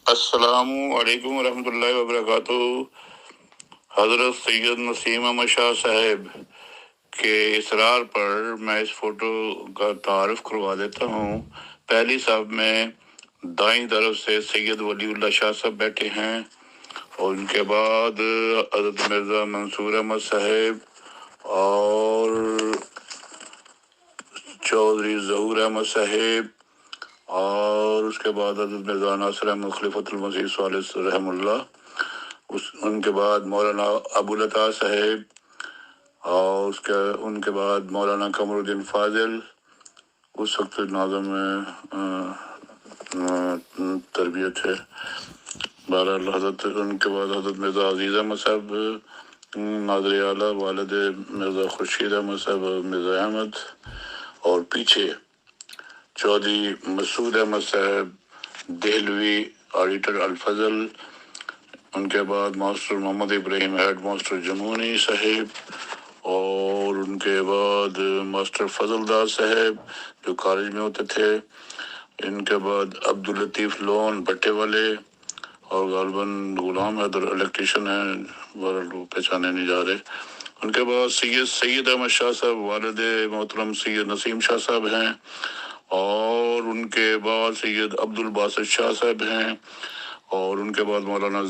السلام علیکم ورحمۃ اللہ وبرکاتہ۔ حضرت سید نسیم احمد شاہ صاحب کے اصرار پر میں اس فوٹو کا تعارف کروا دیتا ہوں۔ پہلی صاحب میں دائیں طرف سے سید ولی اللہ شاہ صاحب بیٹھے ہیں، اور ان کے بعد حضرت مرزا منصور احمد صاحب اور چودھری ظہور احمد صاحب، اور اس کے بعد حضرت مرزا ناصر احمد خلیفۃ المسیح ثالث رحم اللہ، ان کے بعد مولانا ابو العطا صاحب، اور ان کے بعد مولانا قمر الدین فاضل، اس وقت ناظم تربیت ہے۔ بہرحال ان کے بعد حضرت مرزا عزیز احمد صاحب ناظر اعلیٰ، والد مرزا خورشید احمد صاحب مرزا احمد، اور پیچھے چودھری مسعود احمد صاحب دہلوی آڈیٹر الفضل، ان کے بعد ماسٹر محمد ابراہیم ہیڈ ماسٹر جمونی صاحب، اور ان کے بعد ماسٹر فضل دار صاحب جو کالج میں ہوتے تھے، ان کے بعد عبداللطیف لون بٹے والے، اور غالباً غلام حیدر الیکٹریشین ہیں، وہ پہچانے نہیں جا رہے۔ ان کے بعد سید احمد شاہ صاحب والد محترم سید نسیم شاہ صاحب ہیں، اور ان کے بعد سید عبد الباسط شاہ صاحب ہیں، اور ان کے بعد مولانا